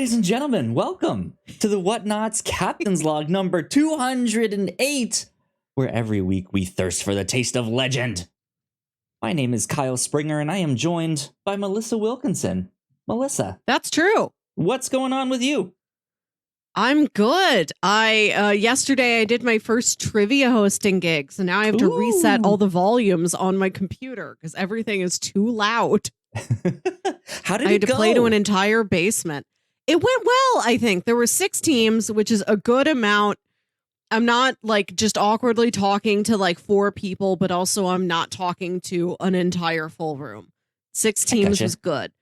ladies and gentlemen, welcome to the Whatnauts Captain's Log number 208, where every week we thirst for the taste of legend. My name is Kyle Springer, and I am joined by Melissa Wilkinson. Melissa. That's true. What's going on with you? I'm good. Yesterday I did my first trivia hosting gig, so now I have to reset all the volumes on my computer because everything is too loud. How did I had it to go? play to an entire basement. It went well, I think. There were 6 teams, which is a good amount. I'm not like just awkwardly talking to like 4 people, but also I'm not talking to an entire full room. 6 teams was good.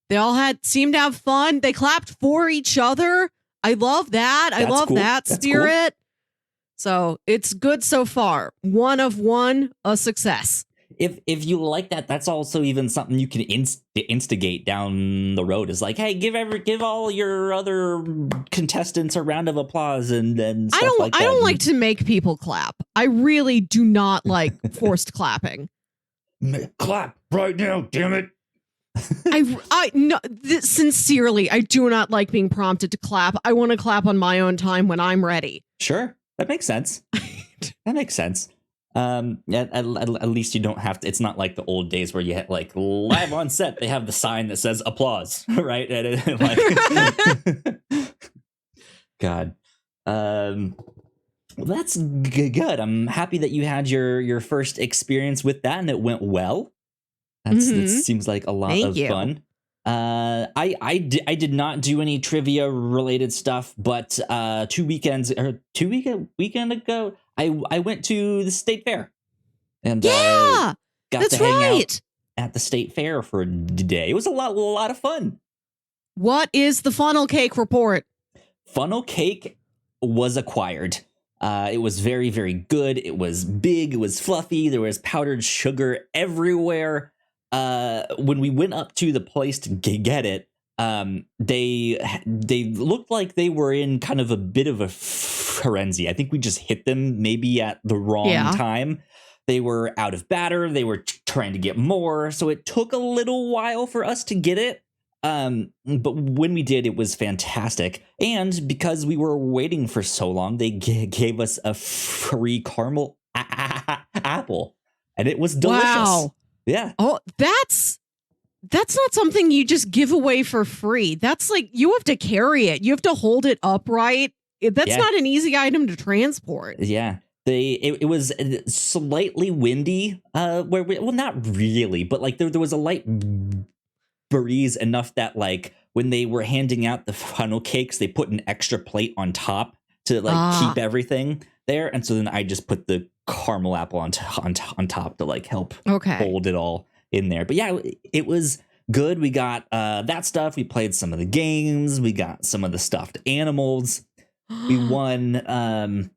They all seemed to have fun. They clapped for each other. I love that. I love that spirit. Cool. So it's good so far. 1 of 1, a success. If you like that, that's also even something you can instigate down the road. Is like, hey, give all your other contestants a round of applause and stuff like that. I don't like to make people clap. I really do not like forced clapping. Clap right now, damn it. Sincerely, I do not like being prompted to clap. I want to clap on my own time when I'm ready. Sure, that makes sense. That makes sense. At least you don't have to. It's not like the old days where you had like live on set. They have the sign that says applause, right? And God, well, that's good. I'm happy that you had your first experience with that and it went well. That seems like a lot of fun. I did not do any trivia related stuff, but 2 weekends weekend ago, I went to the state fair and got to hang out at the state fair for a day. It was a lot of fun. What is the funnel cake report? Funnel cake was acquired. It was very, very good. It was big. It was fluffy. There was powdered sugar everywhere. When we went up to the place to get it, they looked like they were in kind of a bit of a frenzy. I think we just hit them maybe at the wrong time. They were out of batter. They were trying to get more. So it took a little while for us to get it. But when we did, it was fantastic. And because we were waiting for so long, they gave us a free caramel apple. And it was delicious. Wow. Yeah. Oh, that's not something you just give away for free. That's like you have to carry it. You have to hold it upright. That's not an easy item to transport. Yeah. It was slightly windy. Not really, but like there was a light breeze enough that like when they were handing out the funnel cakes, they put an extra plate on top to like keep everything there. And so then I just put the caramel apple on top to like help hold it all in there. But yeah, it was good. We got that stuff. We played some of the games. We got some of the stuffed animals. We won none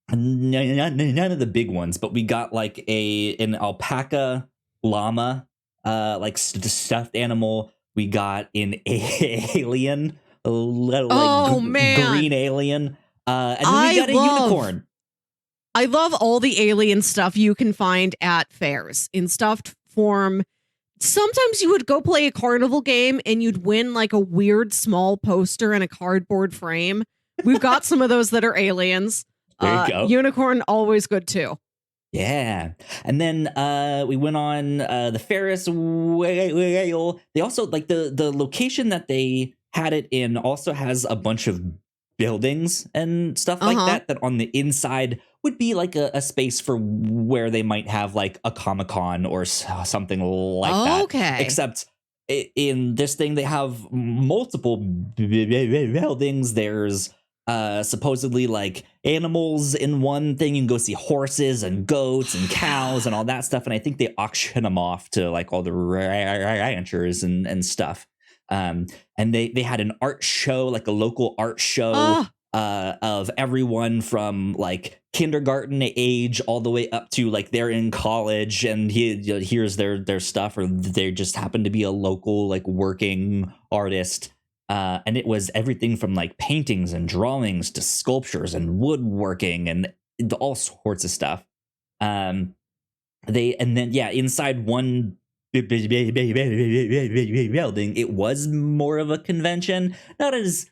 of the big ones, but we got like an alpaca llama, like stuffed animal. We got an alien, a little green alien, and then we got a unicorn. I love all the alien stuff you can find at fairs in stuffed form. Sometimes you would go play a carnival game and you'd win like a weird small poster in a cardboard frame. We've got some of those that are aliens. There you go. Unicorn, always good too. Yeah. And then we went on the ferris wheel. They also like the location that they had it in also has a bunch of buildings and stuff like that on the inside would be like a space for where they might have like a Comic-Con or something like that. Okay. Except in this thing, they have multiple buildings. There's supposedly like animals in one thing. You can go see horses and goats and cows and all that stuff. And I think they auction them off to like all the ranchers and stuff. And they had an art show, like a local art show of everyone from like kindergarten age all the way up to like they're in college and here's their stuff, or they just happen to be a local like working artist. And it was everything from like paintings and drawings to sculptures and woodworking and all sorts of stuff. Inside one building, it was more of a convention. Not as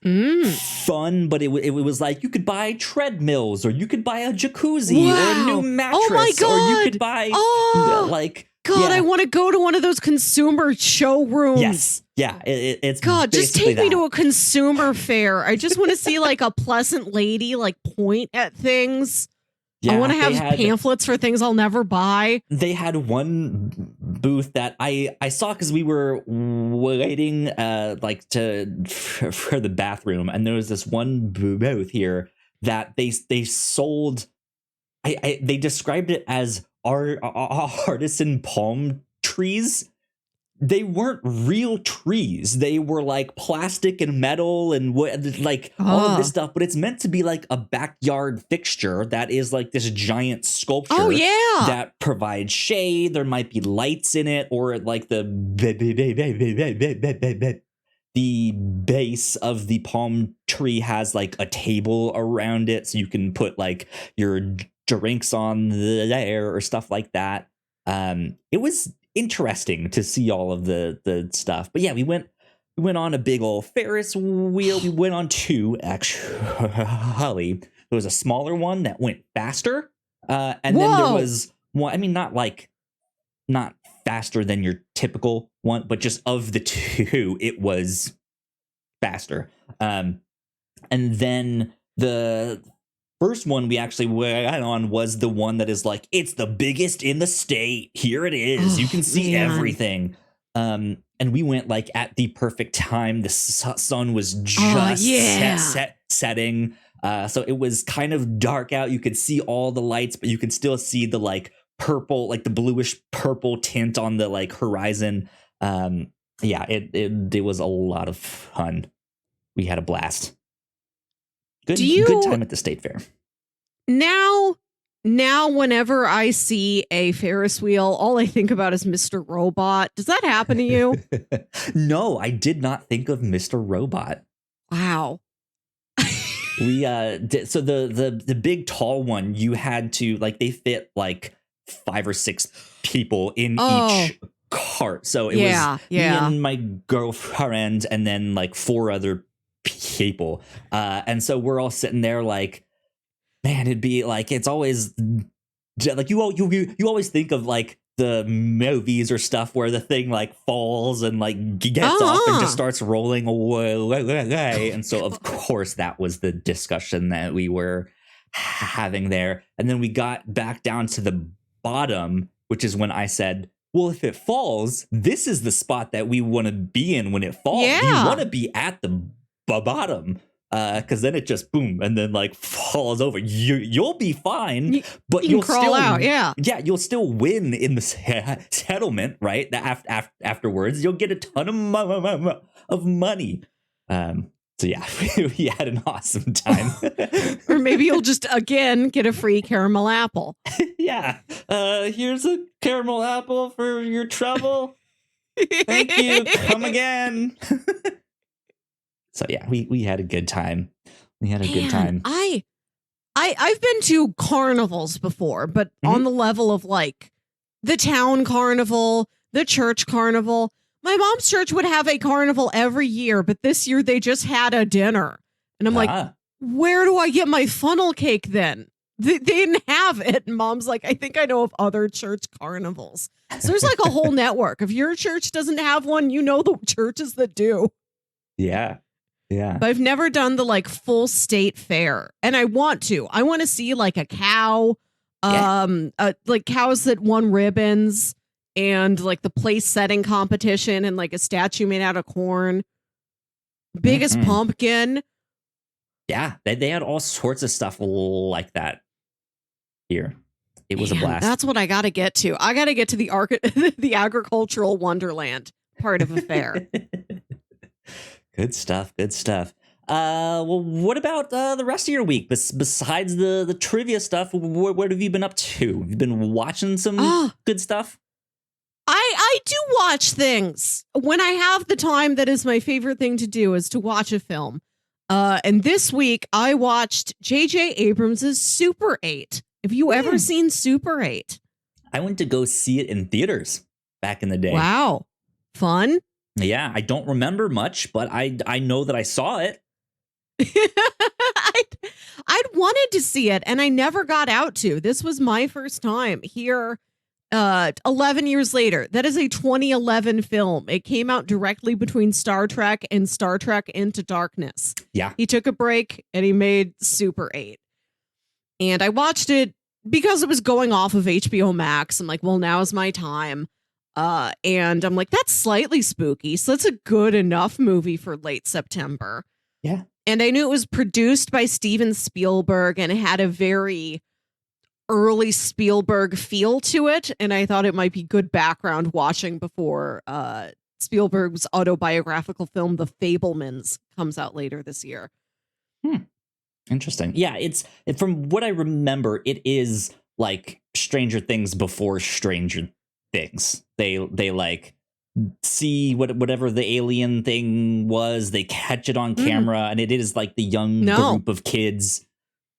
fun, but it was like you could buy treadmills, or you could buy a jacuzzi, or a new mattress, oh my God. or you could buy God, I want to go to one of those consumer showrooms. Yes. Yeah, it's God, just take me that. to a consumer fair. I just want to see like a pleasant lady like point at things. Yeah, I want to have pamphlets for things I'll never buy. They had one booth that I saw because we were waiting for the bathroom, and there was this one booth here that they sold. They described it as artisan palm trees. They weren't real trees. They were like plastic and metal and all of this stuff, but it's meant to be like a backyard fixture that is like this giant sculpture that provides shade. There might be lights in it, or like the base of the palm tree has like a table around it, so you can put like your drinks on there or stuff like that. It was interesting to see all of the stuff, but yeah, we went on a big old Ferris wheel. We went on two, actually. There was a smaller one that went faster, and then there was one. I mean, not faster than your typical one, but just of the two, it was faster. And then the first one we actually went on was the one that is like, it's the biggest in the state. Here it is. You can see everything. And we went like at the perfect time. The sun was just setting. So it was kind of dark out. You could see all the lights, but you could still see the like purple, like the bluish purple tint on the like horizon. It was a lot of fun. We had a blast. Good time at the state fair. Now, whenever I see a Ferris wheel, all I think about is Mr. Robot. Does that happen to you? No, I did not think of Mr. Robot. Wow. We did, so the big tall one, you had to like, they fit like 5 or 6 people in each cart. So it was me and my girlfriend and then like 4 other people. And so we're all sitting there like, man, it'd be like, it's always like you always think of like the movies or stuff where the thing like falls and like gets off and just starts rolling away. And so of course that was the discussion that we were having there. And then we got back down to the bottom, which is when I said, well, if it falls, this is the spot that we want to be in when it falls. You want to be at the bottom. Because then it just boom and then like falls over. You'll be fine, but you'll crawl still out. You'll still win in the settlement, right? Afterwards, you'll get a ton of money. So yeah, we had an awesome time. Or maybe you'll just again get a free caramel apple. Yeah, here's a caramel apple for your trouble. Thank you. Come again. So yeah, we had a good time. Good time. I've been to carnivals before, but on the level of like the town carnival, the church carnival. My mom's church would have a carnival every year, but this year they just had a dinner. And I'm like, where do I get my funnel cake then? They didn't have it. And Mom's like, I think I know of other church carnivals. So there's like a whole network. If your church doesn't have one, you know the churches that do. Yeah. Yeah. But I've never done the like full state fair. And I want to. I want to see like a cow, like cows that won ribbons and like the place setting competition and like a statue made out of corn. Biggest pumpkin. Yeah. They had all sorts of stuff like that here. It was a blast. That's what I got to get to. I got to get to the the agricultural wonderland part of a fair. Good stuff. Well, what about the rest of your week? Besides the trivia stuff, what have you been up to? Have you been watching some good stuff? I do watch things. When I have the time, that is my favorite thing to do, is to watch a film. And this week, I watched J.J. Abrams' Super 8. Have you ever seen Super 8? I went to go see it in theaters. back in the day. Wow. Fun. Yeah, I don't remember much, but I know that I saw it. I'd wanted to see it and I never got out to. This was my first time here 11 years later. That is a 2011 film. It came out directly between Star Trek and Star Trek Into Darkness. Yeah. He took a break and he made Super 8. And I watched it because it was going off of HBO Max. I'm like, well, now's my time. And I'm like, that's slightly spooky. So that's a good enough movie for late September. Yeah. And I knew it was produced by Steven Spielberg and it had a very early Spielberg feel to it. And I thought it might be good background watching before Spielberg's autobiographical film, The Fabelmans, comes out later this year. Interesting. Yeah, from what I remember, it is like Stranger Things before Stranger Things. They like see whatever the alien thing was, they catch it on camera, and it is like the young group of kids,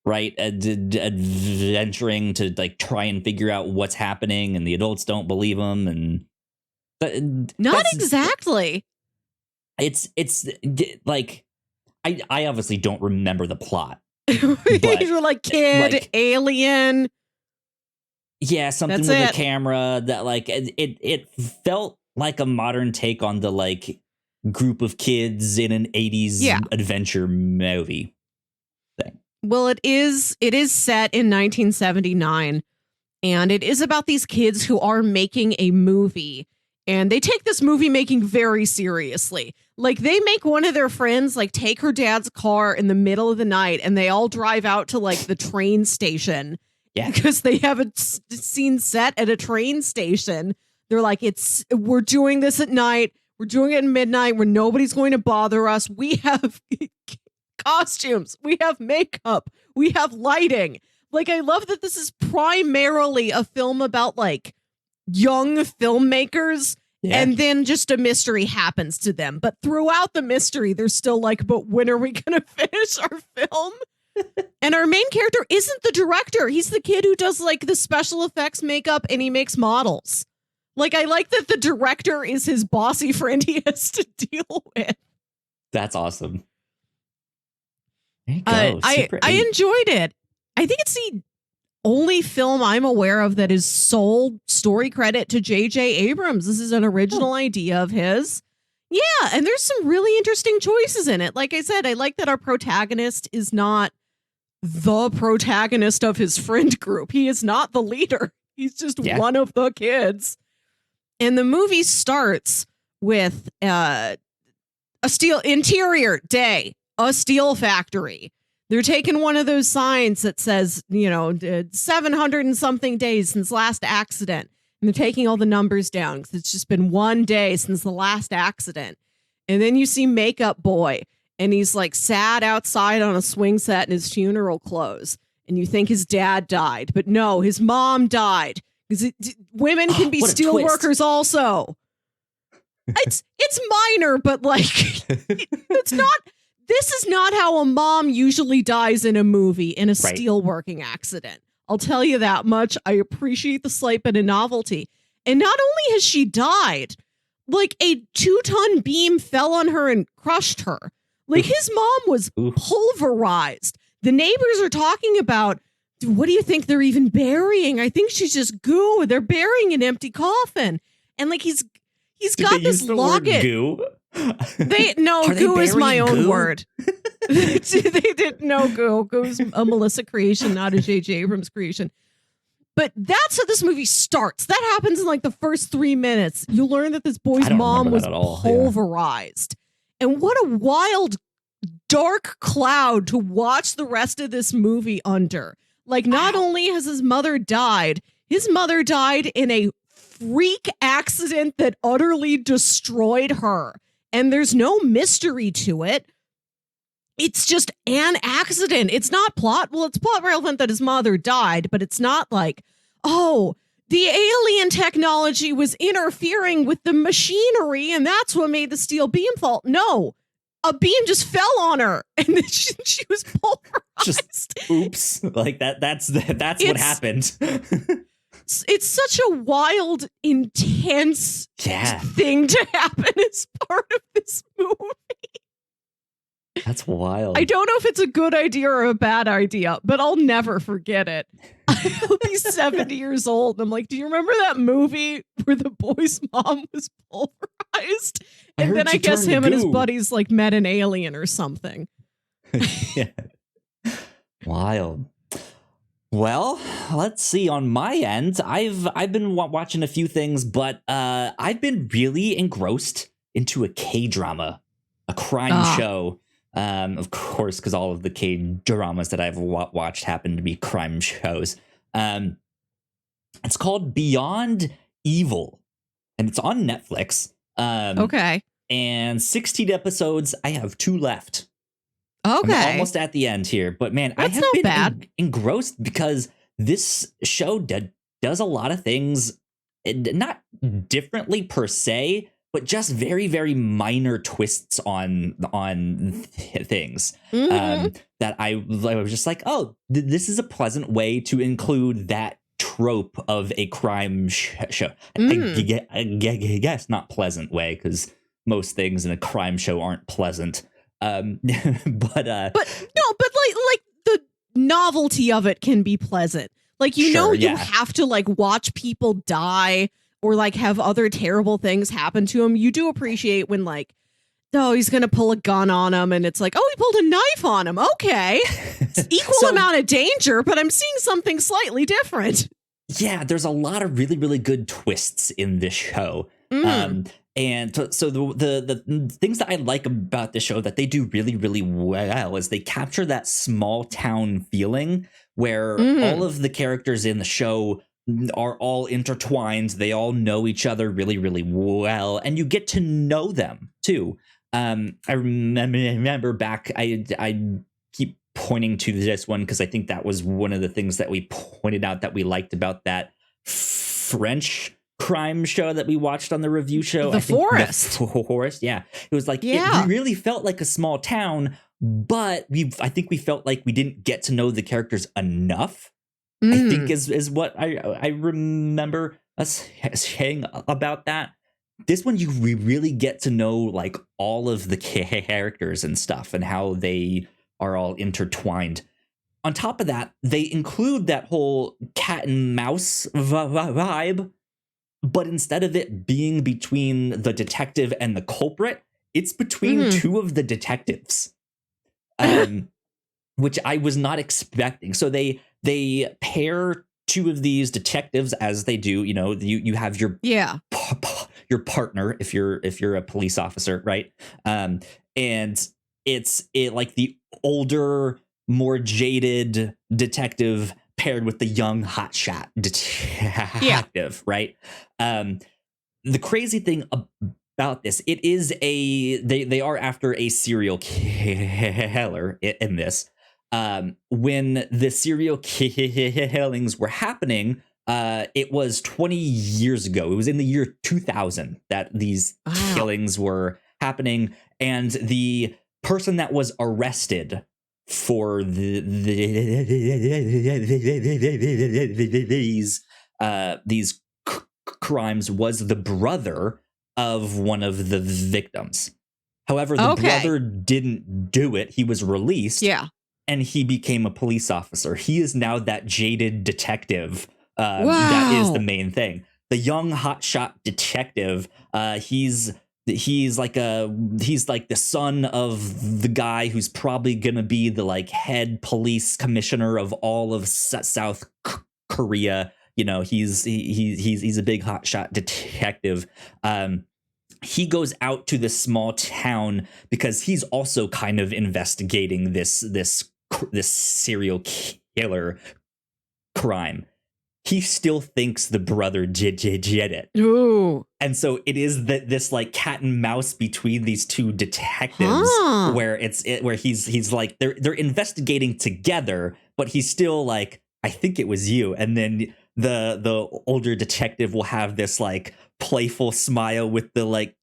right, adventuring to like try and figure out what's happening, and the adults don't believe them, and not exactly. It's like I obviously don't remember the plot. You're like kid, like, alien. Yeah, something with a camera that like it felt like a modern take on the like group of kids in an 80s adventure movie thing. Well, it is set in 1979 and it is about these kids who are making a movie and they take this movie making very seriously. Like they make one of their friends like take her dad's car in the middle of the night and they all drive out to like the train station. Yeah, because they have a scene set at a train station. They're like, we're doing this at night. We're doing it at midnight where nobody's going to bother us. We have costumes. We have makeup. We have lighting. Like, I love that this is primarily a film about like young filmmakers. Yeah. And then just a mystery happens to them. But throughout the mystery, they're still like, but when are we going to finish our film? And our main character isn't the director. He's the kid who does like the special effects makeup and he makes models. Like, I like that the director is his bossy friend he has to deal with. That's awesome. There you go. I enjoyed it. I think it's the only film I'm aware of that is sole story credit to J.J. Abrams. This is an original idea of his. Yeah, and there's some really interesting choices in it. Like I said, I like that our protagonist is not the protagonist of his friend group. He is not the leader. He's just one of the kids. And the movie starts with a steel interior day, a steel factory. They're taking one of those signs that says, 700 and something days since last accident. And they're taking all the numbers down because it's just been one day since the last accident. And then you see Makeup Boy, and he's like sad outside on a swing set in his funeral clothes. And you think his dad died, but no, his mom died. Because women can be steel workers also. It's minor, but like it's not. This is not how a mom usually dies in a movie in a steelworking accident. I'll tell you that much. I appreciate the slight bit of novelty. And not only has she died, like a 2-ton beam fell on her and crushed her. Like his mom was pulverized. The neighbors are talking about, what do you think they're even burying? I think she's just goo. They're burying an empty coffin. And like he's got this locket. Goo? Goo is my own word. They didn't know goo. Goo's a Melissa creation, not a J.J. Abrams creation. But that's how this movie starts. That happens in like the first 3 minutes. You learn that this boy's mom was pulverized. Yeah. And what a wild, dark cloud to watch the rest of this movie under. Like, not only has his mother died in a freak accident that utterly destroyed her. And there's no mystery to it. It's just an accident. It's not plot. Well, it's plot relevant that his mother died, but it's not like, oh, the alien technology was interfering with the machinery and that's what made the steel beam fall. No, a beam just fell on her and then she was pulverized. Just oops. Like that's what happened. it's such a wild, intense thing to happen as part of this movie. That's wild. I don't know if it's a good idea or a bad idea, but I'll never forget it. I'll be 70 years old. And I'm like, do you remember that movie where the boy's mom was pulverized? And then I guess him and his buddies like met an alien or something. Yeah. Wild. Well, let's see. On my end, I've been watching a few things, but I've been really engrossed into a K-drama, a crime show. Of course, because all of the K-dramas that I've watched happen to be crime shows. It's called Beyond Evil, and it's on Netflix. Okay. And 16 episodes. I have 2 left. Okay. I'm almost at the end here, but man, That's I have been engrossed because this show does a lot of things, not differently per se, but just very, very minor twists on things that I was just like, oh, this is a pleasant way to include that trope of a crime show. I guess not pleasant way, because most things in a crime show aren't pleasant. But like the novelty of it can be pleasant. Like, you have to like watch people die or like have other terrible things happen to him. You do appreciate when like, oh, he's going to pull a gun on him and it's like, oh, he pulled a knife on him. Okay. It's equal amount of danger, but I'm seeing something slightly different. Yeah, there's a lot of really, really good twists in this show. And so the things that I like about the show that they do really, really well is they capture that small town feeling where all of the characters in the show are all intertwined. They all know each other really, really well, and you get to know them too. I remember back, I keep pointing to this one because I think that was one of the things that we pointed out that we liked about that French crime show that we watched on the review show. The Forest. The Forest, yeah. It was like, it really felt like a small town, but I think we felt like we didn't get to know the characters enough. I think is what I remember us saying about that. This one, we really get to know like all of the characters and stuff and how they are all intertwined. On top of that, they include that whole cat and mouse vibe, but instead of it being between the detective and the culprit, it's between 2 of the detectives, which I was not expecting. So they pair 2 of these detectives, as they do. You know, you have your partner if you're a police officer, right? And it's like the older, more jaded detective paired with the young hotshot detective, right? The crazy thing about this, it is they are after a serial killer in this. When the serial killings were happening, it was 20 years ago. It was in the year 2000 that these killings were happening, and the person that was arrested for these crimes was the brother of one of the victims. However, the brother didn't do it. He was released. Yeah. And he became a police officer. He is now that jaded detective. That is the main thing. The young hotshot detective, he's like the son of the guy who's probably gonna be the like head police commissioner of all of South Korea. You know, he's a big hotshot detective. He goes out to this small town because he's also kind of investigating this serial killer crime. He still thinks the brother did it. Ooh. And so it is this like cat and mouse between these 2 detectives, where he's like they're investigating together, but he's still like, I think it was you. And then the older detective will have this like playful smile with the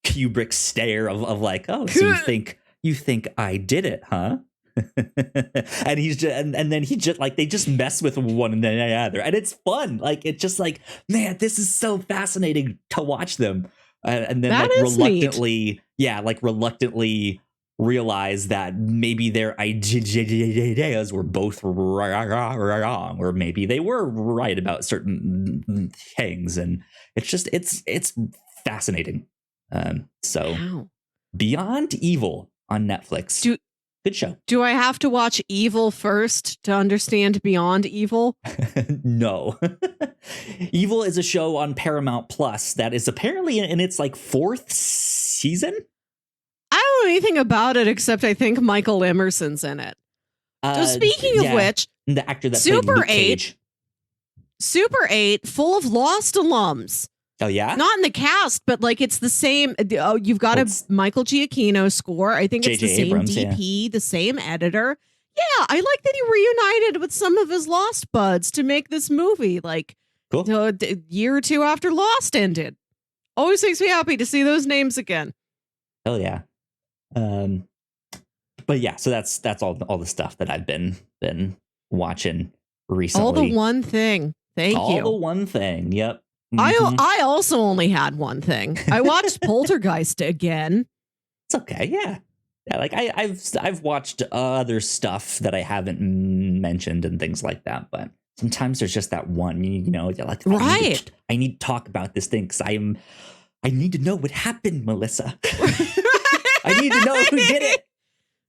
Kubrick stare of like, oh, so you think I did it, huh? And he's just, and then he just like, they just mess with one another, and it's fun. Like, it's just like, man, this is so fascinating to watch them. And then That like is reluctantly realize that maybe their ideas were both wrong, or maybe they were right about certain things. And it's fascinating. So Wow. Beyond Evil on Netflix. Good show. Do I have to watch Evil first to understand Beyond Evil? No. Evil is a show on Paramount Plus that is apparently in its like 4th season. I don't know anything about it except I think Michael Emerson's in it. So speaking of which, the actor that Super played Luke 8 Cage. Super 8, full of Lost alums. Oh, yeah? Not in the cast, but like it's the same. Oh, you've got a Michael Giacchino score. I think it's the same Abrams, DP, the same editor. Yeah, I like that he reunited with some of his Lost buds to make this movie. Like, cool. A year or two after Lost ended. Always makes me happy to see those names again. Hell yeah. But yeah, so that's all the stuff that I've been watching recently. All the one thing. Thank you. All the one thing. Yep. I also only had one thing. I watched Poltergeist again. It's okay. Yeah. Like I've watched other stuff that I haven't mentioned and things like that, but sometimes there's just that one, you're like, right. I need to talk about this thing because I need to know what happened, Melissa. I need to know who did it.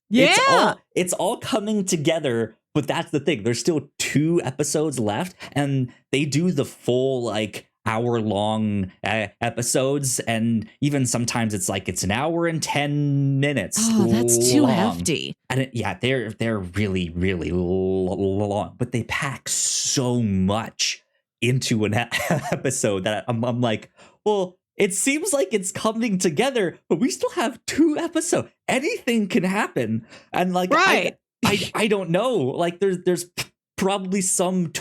Yeah. It's all coming together, but that's the thing. There's still 2 episodes left, and they do the full like hour-long episodes, and even sometimes it's like it's an hour and 10 minutes. Oh, that's too long. hefty. And they're really, really long, but they pack so much into an episode that I'm like, well, it seems like it's coming together, but we still have 2 episodes. Anything can happen, and like, right. I don't know. Like, there's probably some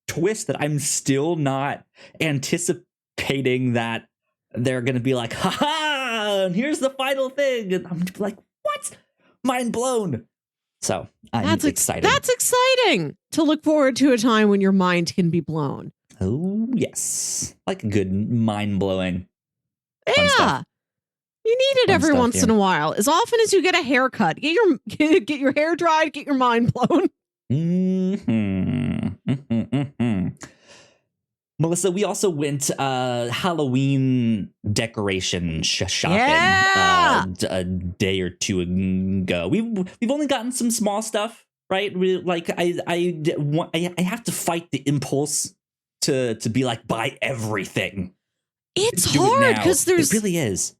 twist that I'm still not anticipating, that they're gonna be like, haha, and here's the final thing, and I'm like, what? Mind blown. So I'm excited. That's exciting to look forward to a time when your mind can be blown. Oh yes, like a good mind blowing. Yeah, you need it every once in a while. As often as you get a haircut, get your hair dried, get your mind blown. Melissa, we also went Halloween decoration shopping a day or 2 ago. We've only gotten some small stuff, right? I have to fight the impulse to be like, buy everything. It's hard because it really is.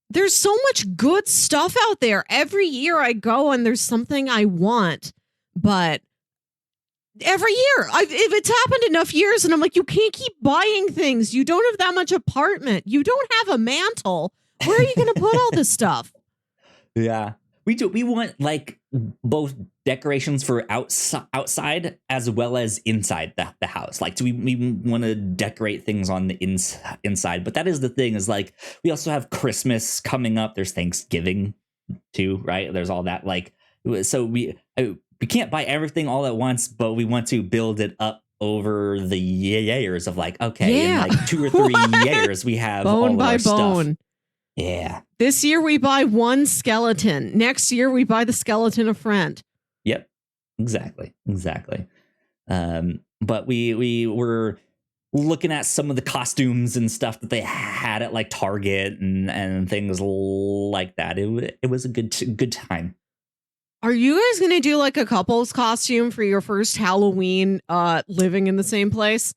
There's so much good stuff out there. Every year I go and there's something I want, but every year if it's happened enough years and I'm like, you can't keep buying things. You don't have that much apartment. You don't have a mantle. Where are you going to put all this stuff? Yeah, we do. We want like both decorations for outside as well as inside the house. Like, do we want to decorate things on the inside? But that is the thing, is like, we also have Christmas coming up. There's Thanksgiving too, right? There's all that. Like, so we can't buy everything all at once, but we want to build it up over the years of like, okay, in like 2 or 3 years we have bone all by of our bone stuff. Yeah. This year we buy one skeleton. Next year we buy the skeleton of friend. Yep. Exactly. But we were looking at some of the costumes and stuff that they had at like Target and things like that. It was a good time. Are you guys going to do like a couple's costume for your first Halloween living in the same place?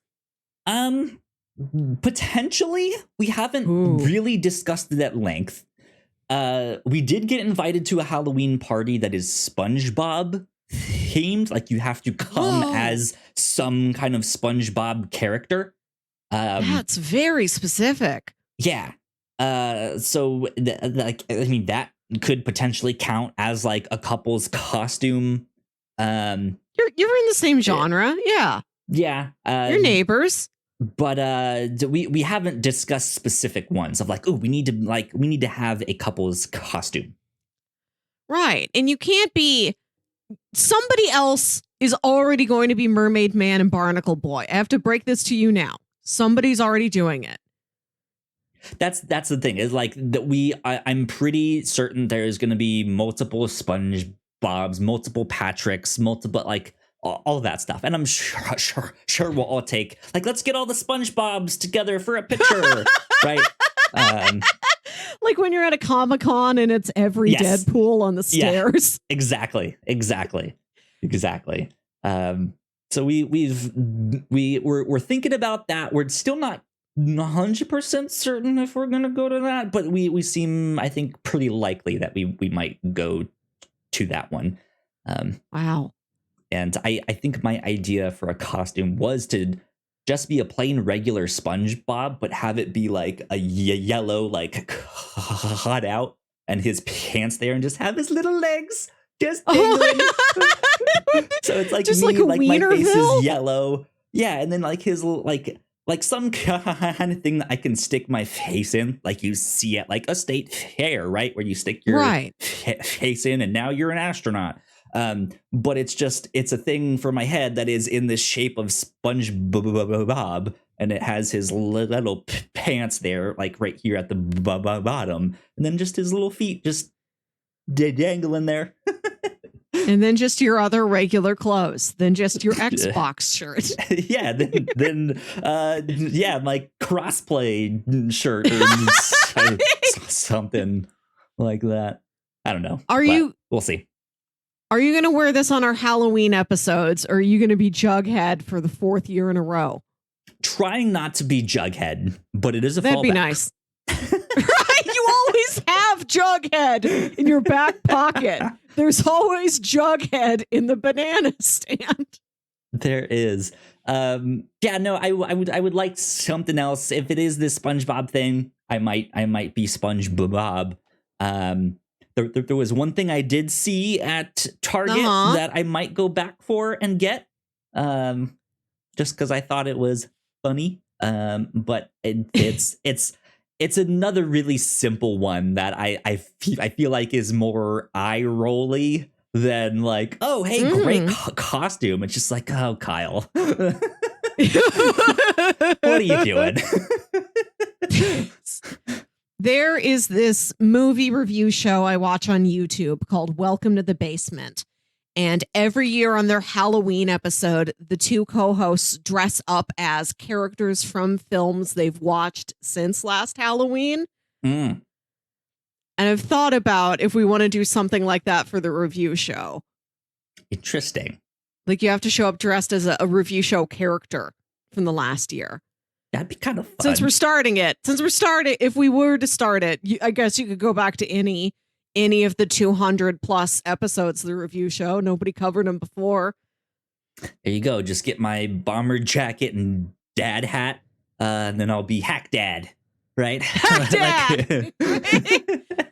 Potentially. We haven't really discussed it at length. We did get invited to a Halloween party that is SpongeBob themed. Like, you have to come as some kind of SpongeBob character. That's very specific. Yeah. So that could potentially count as like a couple's costume. You're in the same genre. Yeah. Yeah. You're neighbors. But we haven't discussed specific ones of like, oh, we need to have a couple's costume. Right. And you can't be somebody else is already going to be Mermaid Man and Barnacle Boy. I have to break this to you now. Somebody's already doing it. That's the thing is like that I'm pretty certain there's going to be multiple SpongeBobs, multiple Patricks, multiple like all that stuff, and I'm sure we'll all take like let's get all the SpongeBobs together for a picture, right? Like when you're at a Comic-Con and it's every Deadpool on the stairs. Yeah, exactly. So we're thinking about that. We're still not 100% certain if we're gonna go to that, but we seem, I think, pretty likely that we might go to that one. Wow. And I think my idea for a costume was to just be a plain regular SpongeBob, but have it be like a yellow, like cut out, and his pants there, and just have his little legs just dangling. So it's like just me, like my face Wienerville? is yellow, yeah, and then like his like some kind of thing that I can stick my face in, like you see at like a state fair, right, where you stick your face in, and now you're an astronaut. But it's a thing for my head that is in the shape of SpongeBob, and it has his little pants there, like right here at the bottom, and then just his little feet just dangling there. And then just your other regular clothes, then just your Xbox shirt. Yeah, then my crossplay shirt or something like that. I don't know. We'll see. Are you going to wear this on our Halloween episodes, or are you going to be Jughead for the 4th year in a row? Trying not to be Jughead, but it is a That'd fallback. be nice. Right? You always have Jughead in your back pocket. There's always Jughead in the banana stand. There is. I would like something else. If it is this SpongeBob thing, I might be SpongeBob. There was one thing I did see at Target that I might go back for and get, just because I thought it was funny. But it's another really simple one that I feel like is more eye rolly than like, oh hey, great costume. It's just like, oh Kyle, what are you doing? There is this movie review show I watch on YouTube called Welcome to the Basement. And every year on their Halloween episode, the two co-hosts dress up as characters from films they've watched since last Halloween. And I've thought about if we want to do something like that for the review show. Interesting. Like you have to show up dressed as a review show character from the last year. That'd be kind of fun. Since we're starting, if we were to start it, I guess you could go back to any of the 200 plus episodes of the review show. Nobody covered them before. There you go. Just get my bomber jacket and dad hat, and then I'll be Hack Dad, right? Hack Dad!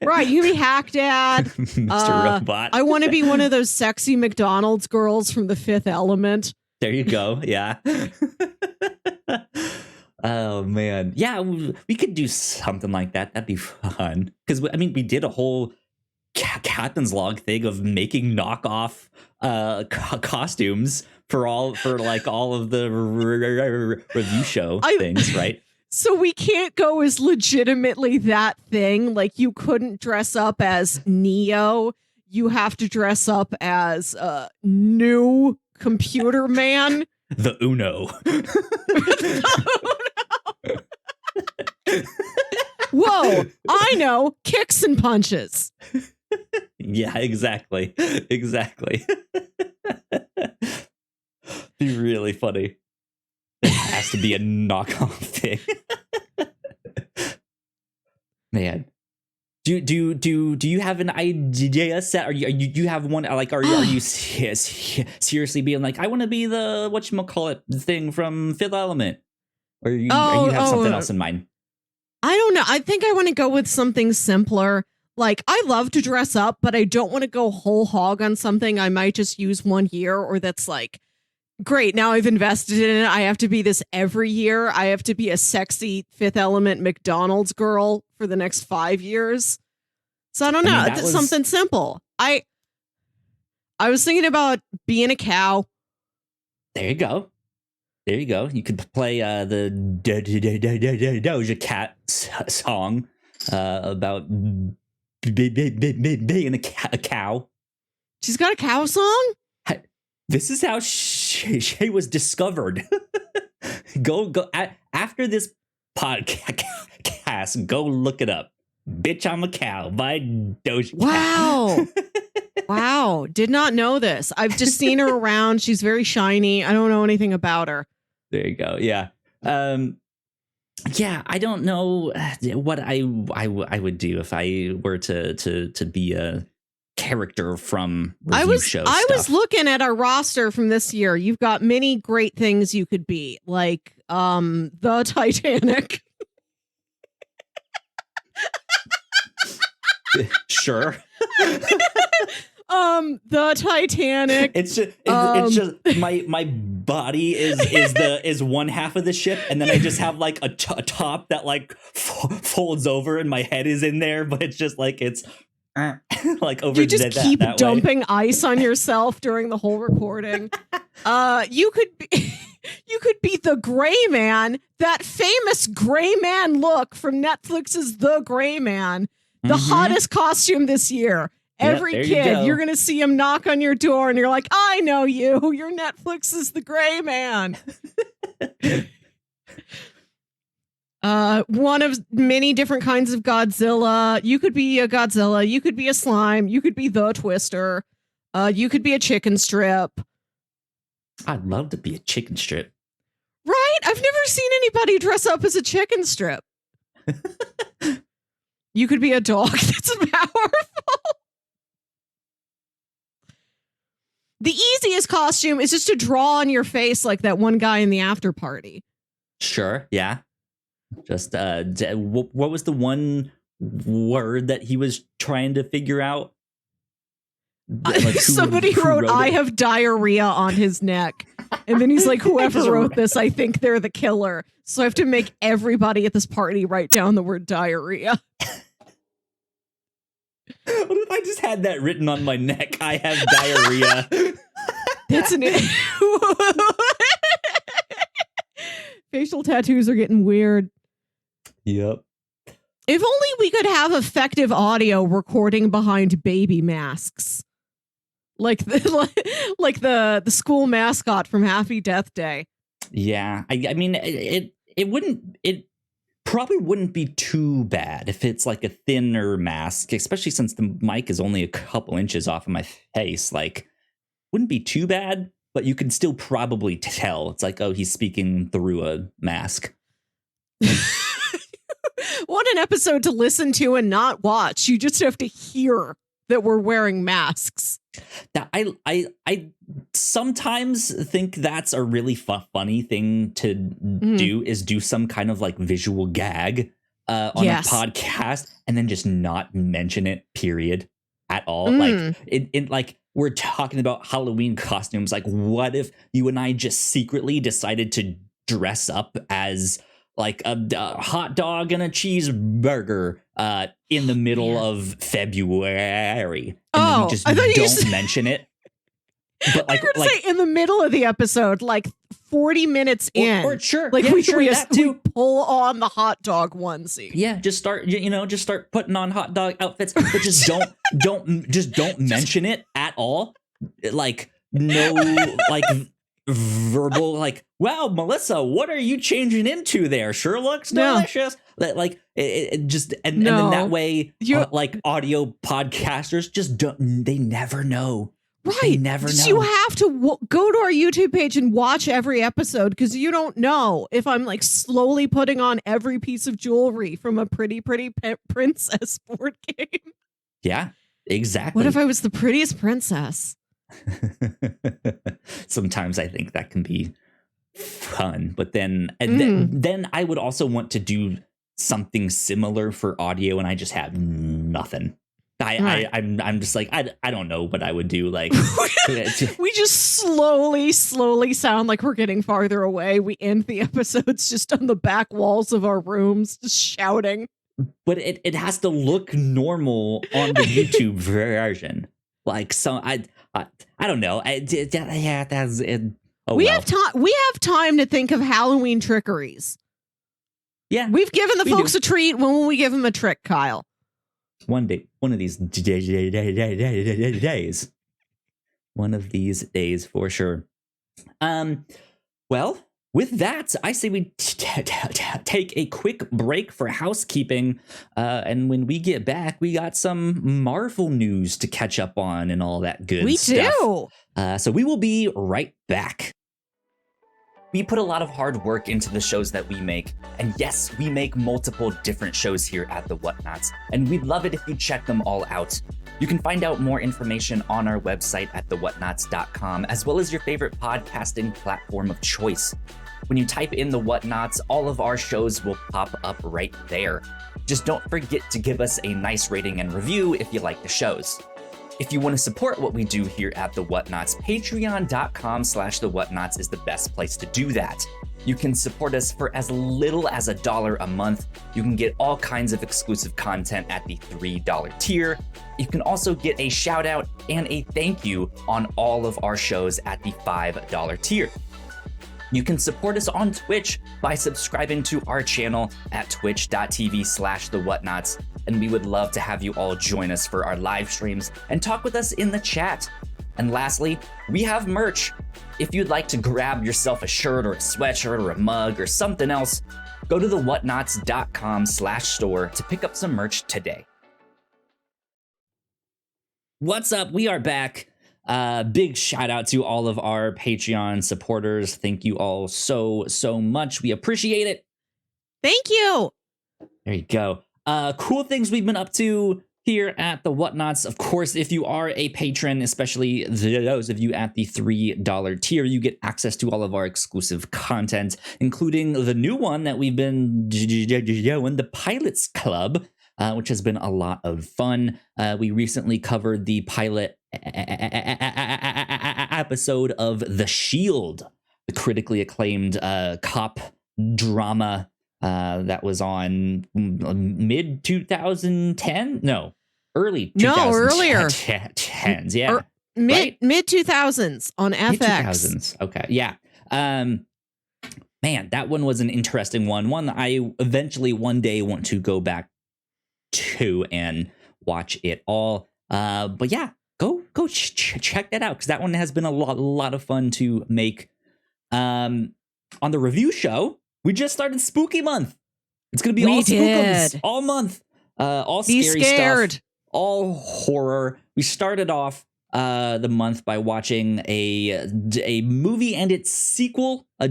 Right, you be Hack Dad. Mr. Robot. I want to be one of those sexy McDonald's girls from The Fifth Element. There you go. Yeah. Oh man, yeah, we could do something like that. That'd be fun. Because we did a whole Captain's Log thing of making knockoff costumes for all of the review show things, right? So we can't go as legitimately that thing. Like you couldn't dress up as Neo. You have to dress up as new computer man. The Uno. Whoa, I know. Kicks and punches. Yeah, exactly. Be really funny. It has to be a knockoff thing. Man. Do you have an idea set? Are you have one? Like, are you seriously being like, I want to be the whatchamacallit thing from Fifth Element? Or you have something else in mind? I don't know. I think I want to go with something simpler. Like, I love to dress up, but I don't want to go whole hog on something I might just use one year, or that's like, great, now I've invested in it. I have to be this every year. I have to be a sexy Fifth Element McDonald's girl for the next 5 years. So I don't know. It's something simple. I I was thinking about being a cow. There you go. There you go. You could play the Doja Cat song about being a cow. She's got a cow song? This is how she was discovered. Go after this podcast. Go look it up. "Bitch, I'm a Cow" by Doja Cat. Wow. Wow. Did not know this. I've just seen her around. She's very shiny. I don't know anything about her. There you go. Yeah. Yeah, I don't know what I would do if I were to be a character from review show I stuff. was looking at our roster from this year. You've got many great things you could be, like the Titanic. Sure. The Titanic. It's just my body is one half of the ship, and then I just have like a top that like folds over, and my head is in there, but it's just like it's like over. You just keep that dumping way. ice on yourself during the whole recording. You could be the Gray Man, that famous Gray Man look from Netflix's The Gray Man, the hottest costume this year. Every kid, you're going to see him knock on your door and you're like, I know you. Your Netflix is The Gray Man. One of many different kinds of Godzilla. You could be a Godzilla. You could be a slime. You could be the Twister. You could be a chicken strip. I'd love to be a chicken strip. Right? I've never seen anybody dress up as a chicken strip. You could be a dog that's powerful. The easiest costume is just to draw on your face like that one guy in the after party. Sure, yeah. Just what was the one word that he was trying to figure out? Like, somebody wrote "I have diarrhea" on his neck, and then he's like, "Whoever wrote this, I think they're the killer." So I have to make everybody at this party write down the word diarrhea. What if I just had that written on my neck? I have diarrhea. That's an facial tattoos are getting weird. Yep. If only we could have effective audio recording behind baby masks, like the school mascot from Happy Death Day. Yeah, I mean it probably wouldn't be too bad if it's like a thinner mask, especially since the mic is only a couple inches off of my face. Like, wouldn't be too bad, but you can still probably tell. It's like, oh, he's speaking through a mask. What an episode to listen to and not watch. You just have to hear that we're wearing masks. That I sometimes think that's a really funny thing to do, is do some kind of like visual gag on a podcast and then just not mention it, period, at all. Like in like, we're talking about Halloween costumes. Like, what if you and I just secretly decided to dress up as like a hot dog and a cheeseburger in the middle of February, and then we just don't mention it. But like, say in the middle of the episode, like 40 minutes in, or sure, like we pull on the hot dog onesie. Yeah, just start putting on hot dog outfits, but just don't mention it at all. Like, no, like verbal, like, wow, Melissa, what are you changing into there? Sure looks delicious. Like it just, and then that way, like, audio podcasters just they never know. Right. They never know. You have to go to our YouTube page and watch every episode, because you don't know if I'm like slowly putting on every piece of jewelry from a pretty princess board game. Yeah, exactly. What if I was the prettiest princess? Sometimes I think that can be fun, but then then I would also want to do something similar for audio, and I just have nothing. I'm just like, I don't know what I would do. Like, we just slowly sound like we're getting farther away. We end the episodes just on the back walls of our rooms, just shouting. But it has to look normal on the YouTube version. Like so, I don't know. Yeah, that's it. Oh, we well. have time. We have time to think of Halloween trickeries. Yeah, We've given the we folks do. a treat. When will we give them a trick, Kyle? One of these days. One of these days for sure. Well, with that, I say we take a quick break for housekeeping. And when we get back, we got some Marvel news to catch up on and all that good stuff. We do. So we will be right back. We put a lot of hard work into the shows that we make. And yes, we make multiple different shows here at the Whatnauts. And we'd love it if you check them all out. You can find out more information on our website at thewhatnauts.com, as well as your favorite podcasting platform of choice. When you type in the Whatnauts, all of our shows will pop up right there. Just don't forget to give us a nice rating and review if you like the shows. If you want to support what we do here at The Whatnauts, patreon.com/The Whatnauts is the best place to do that. You can support us for as little as $1 a month. You can get all kinds of exclusive content at the $3 tier. You can also get a shout out and a thank you on all of our shows at the $5 tier. You can support us on Twitch by subscribing to our channel at twitch.tv/The Whatnauts. And we would love to have you all join us for our live streams and talk with us in the chat. And lastly, we have merch. If you'd like to grab yourself a shirt or a sweatshirt or a mug or something else, go to thewhatnauts.com/store to pick up some merch today. What's up? We are back. Big shout out to all of our Patreon supporters. Thank you all so much. We appreciate it. Thank you. There you go. Cool things we've been up to here at the Whatnauts. Of course, if you are a patron, especially those of you at the $3 tier, you get access to all of our exclusive content, including the new one that we've been doing, the Pilots Club, which has been a lot of fun. We recently covered the pilot episode of The Shield, the critically acclaimed cop drama that was on mid 2010? No, early 2010s. No, earlier. Yeah. Mid 2000s on FX. Mid 2000s. Okay. Yeah. Man, that one was an interesting one. One that I eventually one day want to go back to and watch it all. But yeah, go check that out, because that one has been a lot of fun to make. On the review show, we just started Spooky Month. It's going to be all spookums all month. All scary stuff. All horror. We started off the month by watching a movie and its sequel, a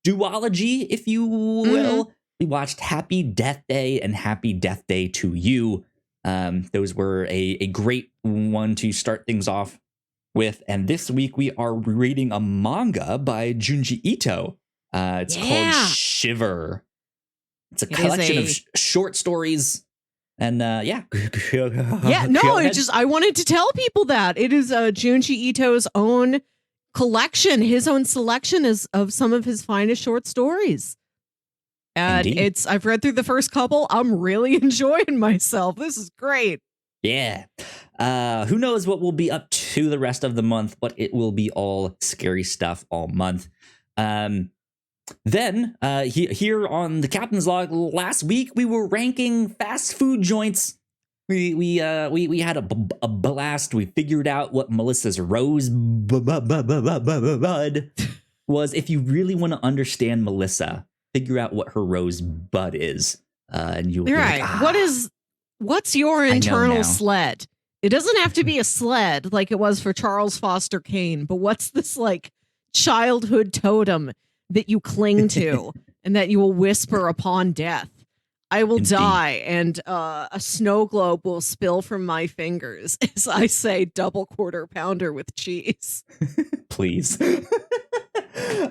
duology, if you will. Mm-hmm. We watched Happy Death Day and Happy Death Day to You. Those were a great one to start things off with. And this week we are reading a manga by Junji Ito. It's called Shiver. It's a collection of short stories. And I wanted to tell people that it is Junji Ito's own collection, his own selection is of some of his finest short stories. And I've read through the first couple. I'm really enjoying myself. This is great. Yeah. Who knows what we'll be up to the rest of the month, but it will be all scary stuff all month. Then here on the Captain's Log last week, we were ranking fast food joints. We had a blast. We figured out what Melissa's rosebud was. If you really want to understand Melissa, figure out what her rosebud is, and you'll be right. Like, what's your internal sled? It doesn't have to be a sled like it was for Charles Foster Kane, but what's this like childhood totem that you cling to and that you will whisper upon death? I will die, and a snow globe will spill from my fingers as I say double quarter pounder with cheese. Please.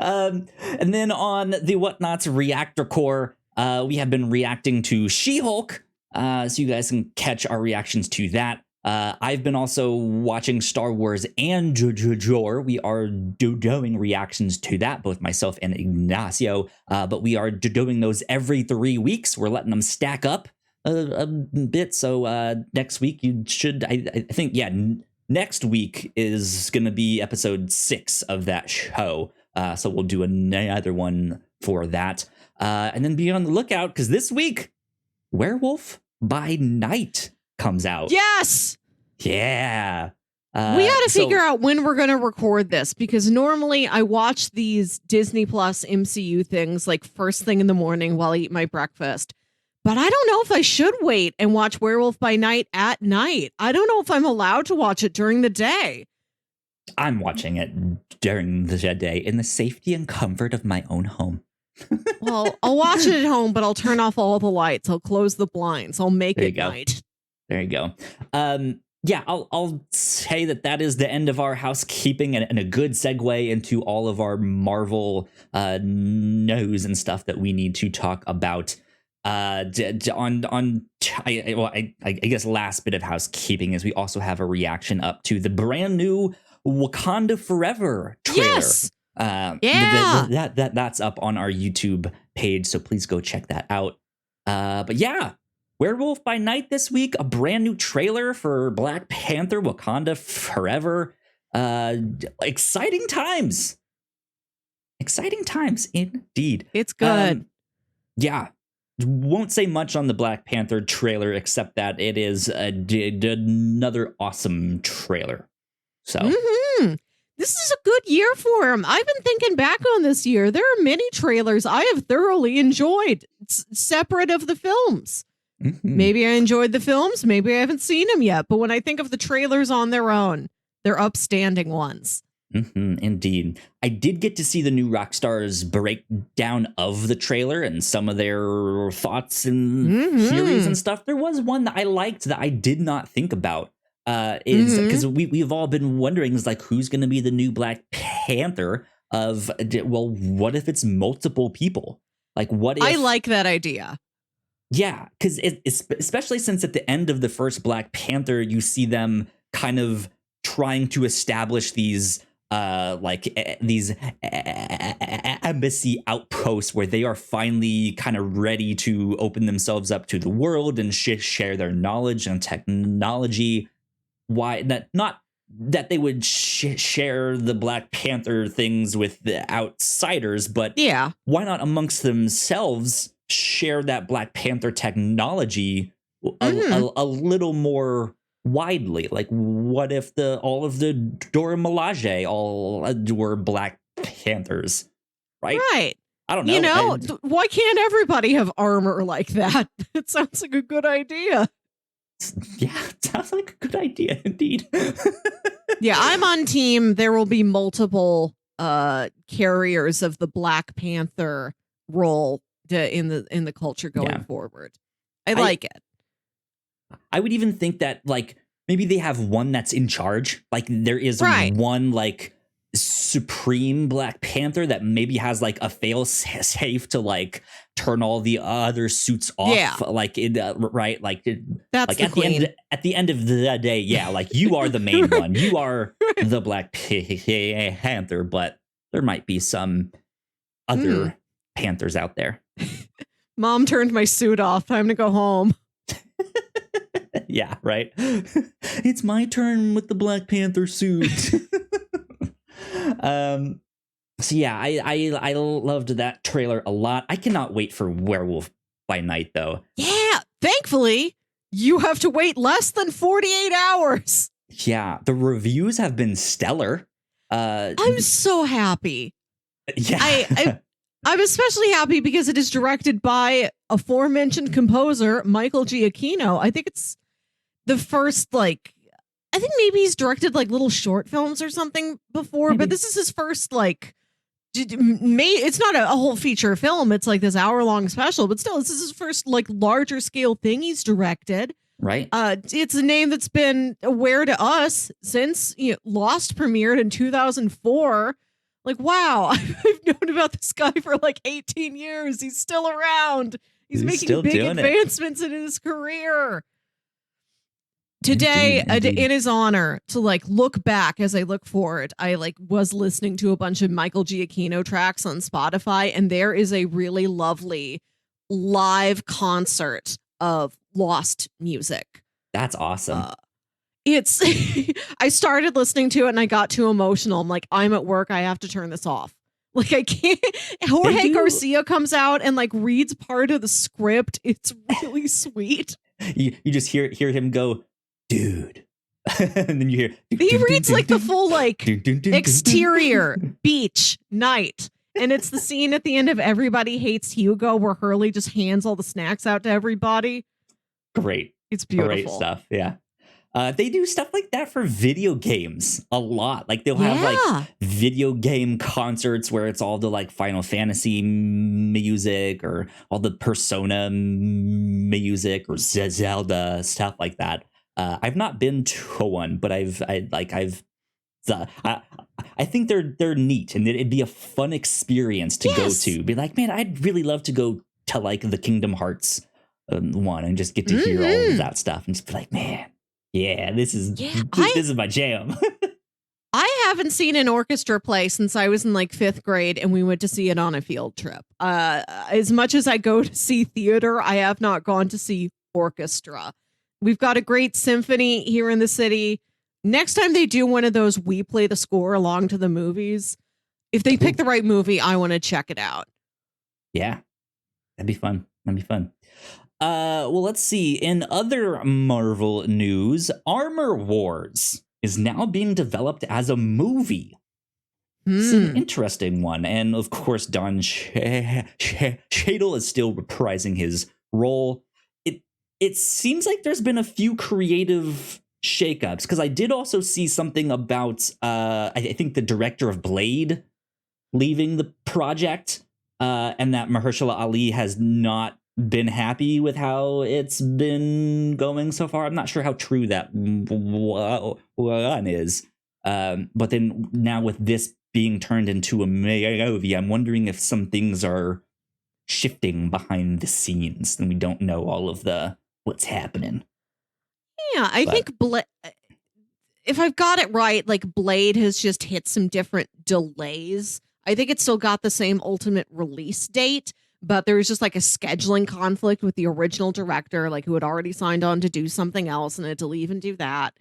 And then on the Whatnauts Reactor Core, we have been reacting to She-Hulk, so you guys can catch our reactions to that. I've been also watching Star Wars and JoJo. We are doing reactions to that, both myself and Ignacio, but we are doing those every 3 weeks. We're letting them stack up a bit, so next week you should, I think, next week is going to be episode 6 of that show. So we'll do another one for that. And then be on the lookout, because this week, Werewolf by Night comes out. Yes! Yeah. We got to figure out when we're going to record this, because normally I watch these Disney Plus MCU things like first thing in the morning while I eat my breakfast. But I don't know if I should wait and watch Werewolf by Night at night. I don't know if I'm allowed to watch it during the day. I'm watching it during the day in the safety and comfort of my own home. Well, I'll watch it at home, but I'll turn off all the lights. I'll close the blinds. I'll make it night. There you go. Yeah, I'll say that is the end of our housekeeping, and a good segue into all of our Marvel news and stuff that we need to talk about. I guess last bit of housekeeping is we also have a reaction up to the brand new Wakanda Forever trailer. Yes. That's up on our YouTube page, so please go check that out. But yeah, Werewolf by Night this week, a brand new trailer for Black Panther Wakanda Forever. Exciting times. Exciting times indeed. It's good. Yeah. Won't say much on the Black Panther trailer, except that it is another awesome trailer. So this is a good year for him. I've been thinking back on this year. There are many trailers I have thoroughly enjoyed, separate of the films. Maybe I enjoyed the films. Maybe I haven't seen them yet. But when I think of the trailers on their own, they're upstanding ones. Indeed. I did get to see the new Rockstar's breakdown of the trailer and some of their thoughts and theories and stuff. There was one that I liked that I did not think about. Is because we've all been wondering, is like, who's going to be the new Black Panther? What if it's multiple people? Like, what if... I like that idea. Yeah, because especially since at the end of the first Black Panther, you see them kind of trying to establish these embassy outposts where they are finally kind of ready to open themselves up to the world and share their knowledge and technology. Why that not that they would share the Black Panther things with the outsiders, but why not amongst themselves share that Black Panther technology a little more widely? Like, what if all of the Dora Milaje all were Black Panthers, right? Right. I don't know. You know, why can't everybody have armor like that? It sounds like a good idea. Yeah, it sounds like a good idea indeed. Yeah, I'm on team. There will be multiple carriers of the Black Panther role in the culture going forward. I like it. I would even think that, like, maybe they have one that's in charge. Like, there is one, like, supreme Black Panther that maybe has, like, a fail safe to, like, turn all the other suits off. Yeah. Like, right? Like, that's like the at the end of the day, yeah, like, you are the main one. You are the Black Panther, but there might be some other Panthers out there. Mom turned my suit off. Time to go home. Yeah, right. It's my turn with the Black Panther suit. So yeah, I loved that trailer a lot. I cannot wait for Werewolf by Night, though. Yeah, thankfully, you have to wait less than 48 hours. Yeah, the reviews have been stellar. I'm so happy. Yeah. I'm especially happy because it is directed by aforementioned composer Michael Giacchino. I think it's the first, like, I think maybe he's directed like little short films or something before, but this is his first, like, it's not a whole feature film. It's like this hour-long special, but still, this is his first, like, larger scale thing he's directed. Right. It's a name that's been aware to us since Lost premiered in 2004. Like, wow, I've known about this guy for like 18 years. He's still around. He's making big advancements in his career. Today, Indeed. in his honor, to like look back as I look forward, I like was listening to a bunch of Michael Giacchino tracks on Spotify, and there is a really lovely live concert of Lost music. That's awesome. It's I started listening to it and I got too emotional. I'm like, I'm at work, I have to turn this off. Like I can't. Jorge Garcia comes out and like reads part of the script. It's really sweet. You just hear him go, dude. And then you hear he reads like the full like exterior beach night. And it's the scene at the end of Everybody Hates Hugo where Hurley just hands all the snacks out to everybody. Great. It's beautiful. Great stuff. Yeah. They do stuff like that for video games a lot. Like they'll have like video game concerts where it's all the like Final Fantasy music or all the Persona music or Zelda stuff like that. I've not been to one, but I think they're neat and it'd be a fun experience to go to. Be like, man, I'd really love to go to like the Kingdom Hearts one and just get to hear all of that stuff and just be like, man. Yeah, this is my jam. I haven't seen an orchestra play since I was in like 5th grade and we went to see it on a field trip. As much as I go to see theater, I have not gone to see orchestra. We've got a great symphony here in the city. Next time they do one of those, we play the score along to the movies. If they pick the right movie, I want to check it out. Yeah, that'd be fun. Well, let's see. In other Marvel news, Armor Wars is now being developed as a movie. It's an interesting one. And of course, Don Cheadle is still reprising his role. It seems like there's been a few creative shakeups because I did also see something about, I think the director of Blade leaving the project and that Mahershala Ali has not been happy with how it's been going so far. I'm not sure how true that one is. But then now with this being turned into a movie, I'm wondering if some things are shifting behind the scenes and we don't know all of what's happening. Yeah, I think if I've got it right, like Blade has just hit some different delays. I think it's still got the same ultimate release date, but there was just like a scheduling conflict with the original director, like who had already signed on to do something else and had to leave and do that.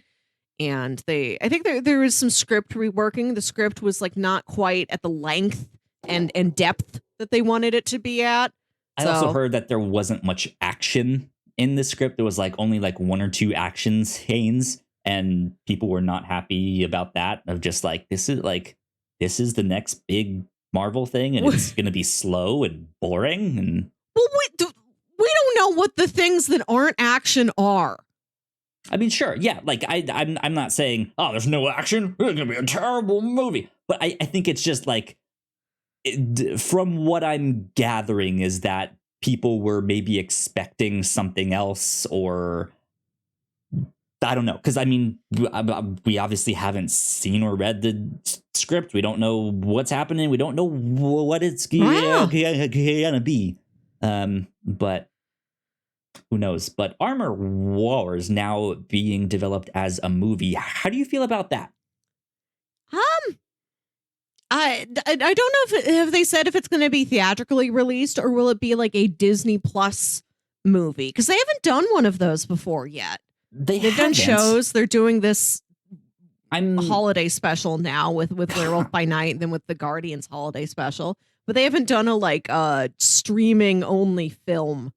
And I think there was some script reworking. The script was like not quite at the length and depth that they wanted it to be at. I also heard that there wasn't much action in the script. There was like only like 1 or 2 action scenes, and people were not happy about that. Of just like this is the next big Marvel thing, and it's going to be slow and boring. And well, we don't know what the things that aren't action are. I mean, sure, yeah. Like I'm not saying, oh, there's no action, it's going to be a terrible movie. But I think it's just like, from what I'm gathering, is that people were maybe expecting something else, or I don't know. Because I mean, we obviously haven't seen or read the script. We don't know what's happening. We don't know what it's gonna be. But who knows? But Armor Wars now being developed as a movie. How do you feel about that? I don't know if they said if it's going to be theatrically released or will it be like a Disney Plus movie, because they haven't done one of those before yet. They've done shows. They're doing this holiday special now with Werewolf by Night, and then with the Guardians holiday special, but they haven't done a streaming only film.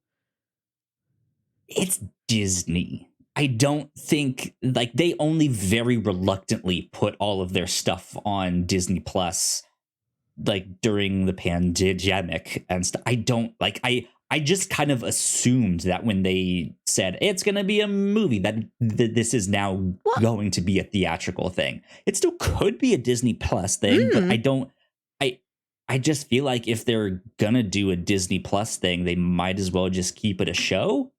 It's Disney. I don't think, like, they only very reluctantly put all of their stuff on Disney Plus, like, during the pandemic and stuff. I don't, like, I just kind of assumed that when they said it's going to be a movie, that this is now going to be a theatrical thing. It still could be a Disney Plus thing, but I just feel like if they're going to do a Disney Plus thing, they might as well just keep it a show.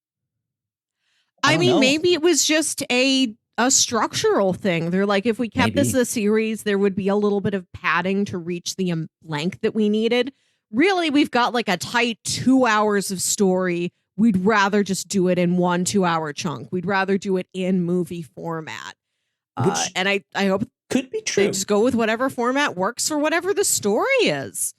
I mean, maybe it was just a structural thing. They're like, if we kept this a series, there would be a little bit of padding to reach the length that we needed. Really, we've got like a tight 2 hours of story. We'd rather just do it in 1 2-hour chunk. We'd rather do it in movie format. And I hope could be true. They just go with whatever format works for whatever the story is.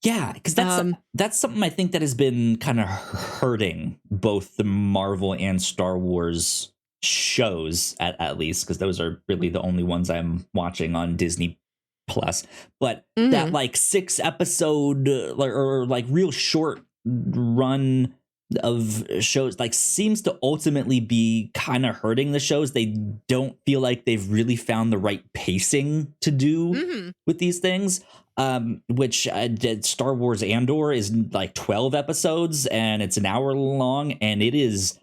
Yeah, because that's something I think that has been kind of hurting both the Marvel and Star Wars shows at least, because those are really the only ones I'm watching on Disney Plus. But that like 6 episode or like real short run of shows like seems to ultimately be kind of hurting the shows. They don't feel like they've really found the right pacing to do with these things. Which did Star Wars Andor is like 12 episodes and it's an hour long and it is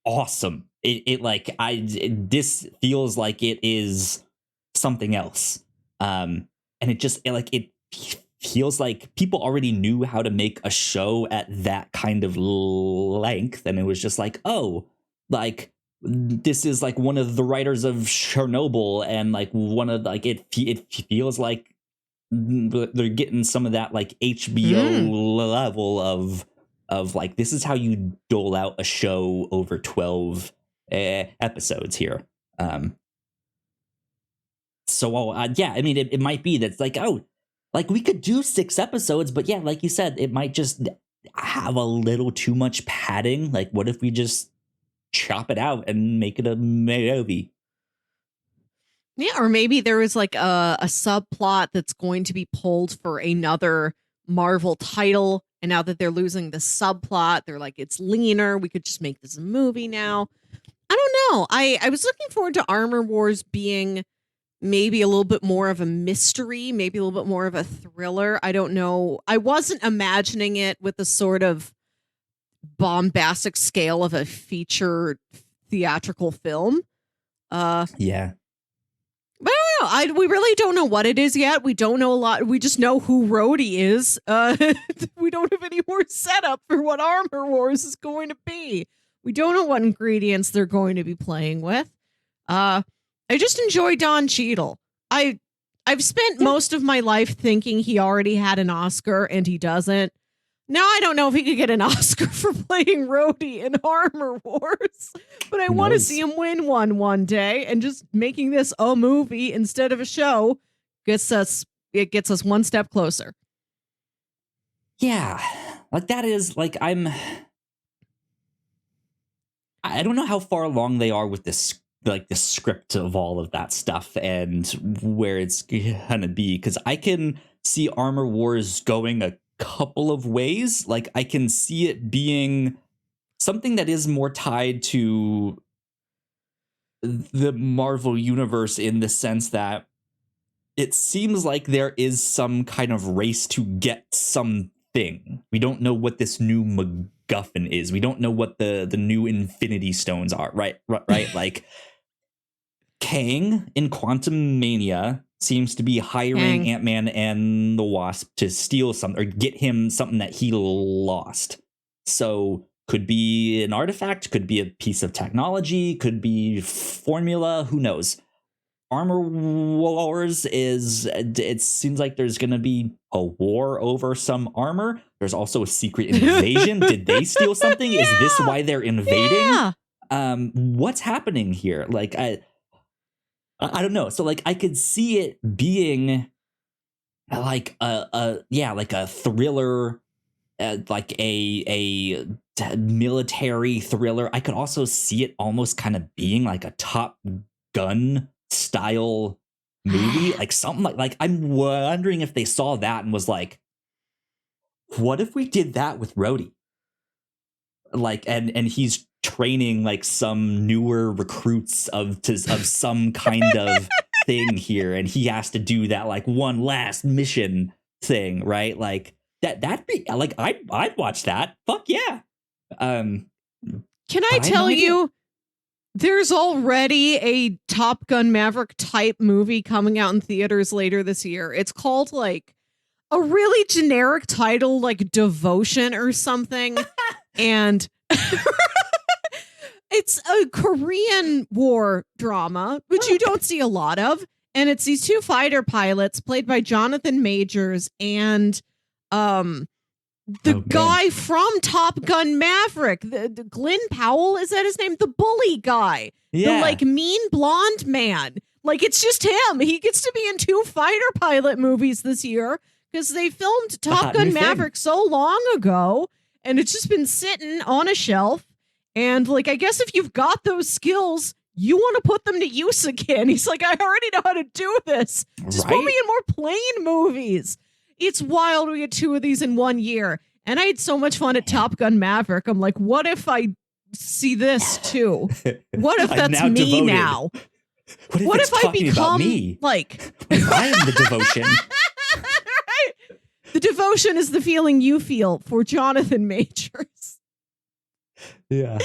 awesome. This feels like it is something else. And it feels like people already knew how to make a show at that kind of length, and it was just like, oh, like this is like one of the writers of Chernobyl, and like one of like it feels like they're getting some of that like HBO level of like, this is how you dole out a show over 12 episodes here. Yeah, I mean, it might be that's like, oh, like we could do 6 episodes, but yeah, like you said, it might just have a little too much padding. Like, what if we just chop it out and make it a movie? Yeah, or maybe there was like a subplot that's going to be pulled for another Marvel title, and now that they're losing the subplot, they're like, it's leaner. We could just make this a movie now. I don't know. I was looking forward to Armor Wars being maybe a little bit more of a mystery, maybe a little bit more of a thriller. I don't know. I wasn't imagining it with the sort of bombastic scale of a feature theatrical film. Yeah. But I don't know. We really don't know what it is yet. We don't know a lot. We just know who Rhodey is. We don't have any more setup for what Armor Wars is going to be. We don't know what ingredients they're going to be playing with. I just enjoy Don Cheadle. I've spent most of my life thinking he already had an Oscar and he doesn't. Now I don't know if he could get an Oscar for playing Rhodey in Armor Wars, but I want to see him win one day, and just making this a movie instead of a show gets us one step closer. Yeah. Like that is like I don't know how far along they are with this, like the script of all of that stuff and where it's gonna be, because I can see Armor Wars going a couple of ways. Like I can see it being something that is more tied to the Marvel universe, in the sense that it seems like there is some kind of race to get something. We don't know what this new MacGuffin is. We don't know what the new Infinity Stones are. Right. Like Kang in Quantum Mania seems to be hiring Ant-Man and the Wasp to steal something or get him something that he lost. So could be an artifact, could be a piece of technology, could be formula, who knows. Armor Wars it seems like there's going to be a war over some armor. There's also a secret invasion. Did they steal something? Yeah. Is this why they're invading? Yeah. What's happening here? Like, I don't know. So like I could see it being like a thriller, like a military thriller. I could also see it almost kind of being like a Top Gun style movie, like something like I'm wondering if they saw that and was like, what if we did that with Rhodey? Like, and he's training like some newer recruits of some kind of thing here, and he has to do that like one last mission thing, right? Like that'd be like I'd watch that. Fuck yeah. Can I tell you, there's already a Top Gun Maverick type movie coming out in theaters later this year. It's called like a really generic title, like Devotion or something. And it's a Korean war drama, which you don't see a lot of. And it's these 2 fighter pilots played by Jonathan Majors and the guy from Top Gun Maverick, the Glenn Powell, is that his name? The bully guy. Yeah. The like mean blonde man. Like it's just him. He gets to be in 2 fighter pilot movies this year because they filmed Top Gun Maverick so long ago, and it's just been sitting on a shelf. And like, I guess if you've got those skills, you want to put them to use again. He's like, I already know how to do this. Just put me in more plane movies. It's wild. We get 2 of these in 1 year. And I had so much fun at Top Gun Maverick. I'm like, what if I see this too? What if that's now me devoted. now? What if I become me? Like, I am the devotion. Right? The devotion is the feeling you feel for Jonathan Majors. Yeah.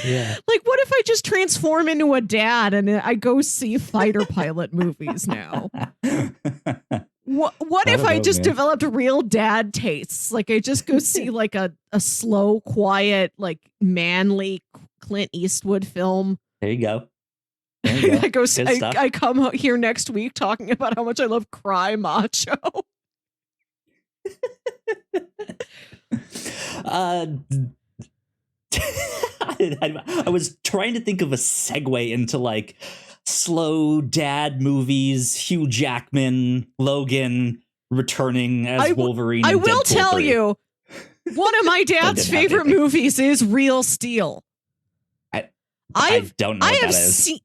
Like, what if I just transform into a dad and I go see fighter pilot movies now? What if I just developed real dad tastes? Like, I just go see like a slow, quiet, like manly Clint Eastwood film. There you go. I come here next week talking about how much I love Cry Macho. I was trying to think of a segue into like slow dad movies, Hugh Jackman, Logan returning as Wolverine. I will tell you, one of my dad's favorite movies is Real Steel. I don't know what that is.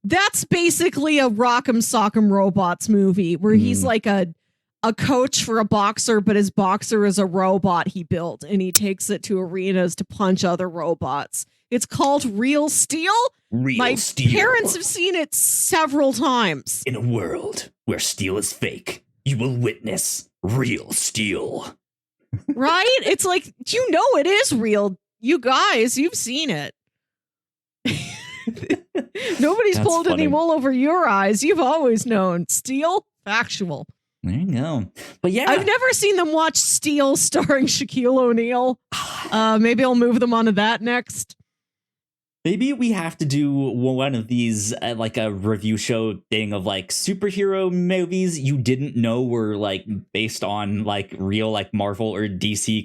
That's basically a Rock'em Sock'em Robots movie where he's like a coach for a boxer, but his boxer is a robot he built, and he takes it to arenas to punch other robots. It's called Real Steel. My parents have seen it several times. In a world where steel is fake, you will witness real steel. Right? It's like, you know it is real. You guys, you've seen it. Nobody's pulled any wool over your eyes. You've always known. Steel, factual. There you go. But yeah, I've never seen them watch Steel starring Shaquille O'Neal. Maybe I'll move them onto that next. Maybe we have to do one of these, like a review show thing of like superhero movies you didn't know were like based on like real like Marvel or DC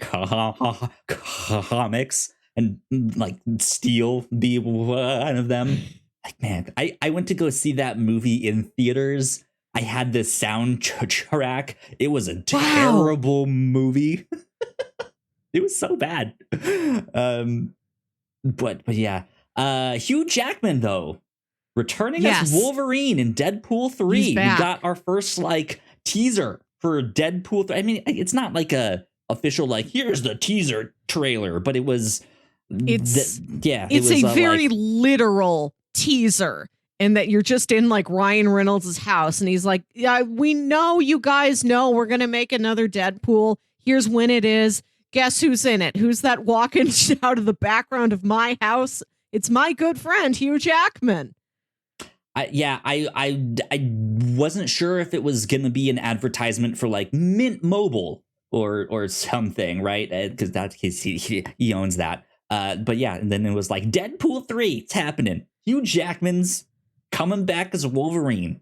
comics, and like Steel be one of them. Like, man, I went to go see that movie in theaters. I had the soundtrack. It was a terrible movie. It was so bad. But yeah. Hugh Jackman, though, returning as Wolverine in Deadpool 3. We got our first like teaser for Deadpool 3. I mean, it's not like a official like here's the teaser trailer, but it was. It's a very literal teaser. And that you're just in like Ryan Reynolds' house, and he's like, "Yeah, we know you guys know we're gonna make another Deadpool. Here's when it is. Guess who's in it? Who's that walking out of the background of my house? It's my good friend Hugh Jackman." I wasn't sure if it was gonna be an advertisement for like Mint Mobile or something, right? Because that's he owns that. But yeah, and then it was like Deadpool 3. It's happening. Hugh Jackman's coming back as Wolverine.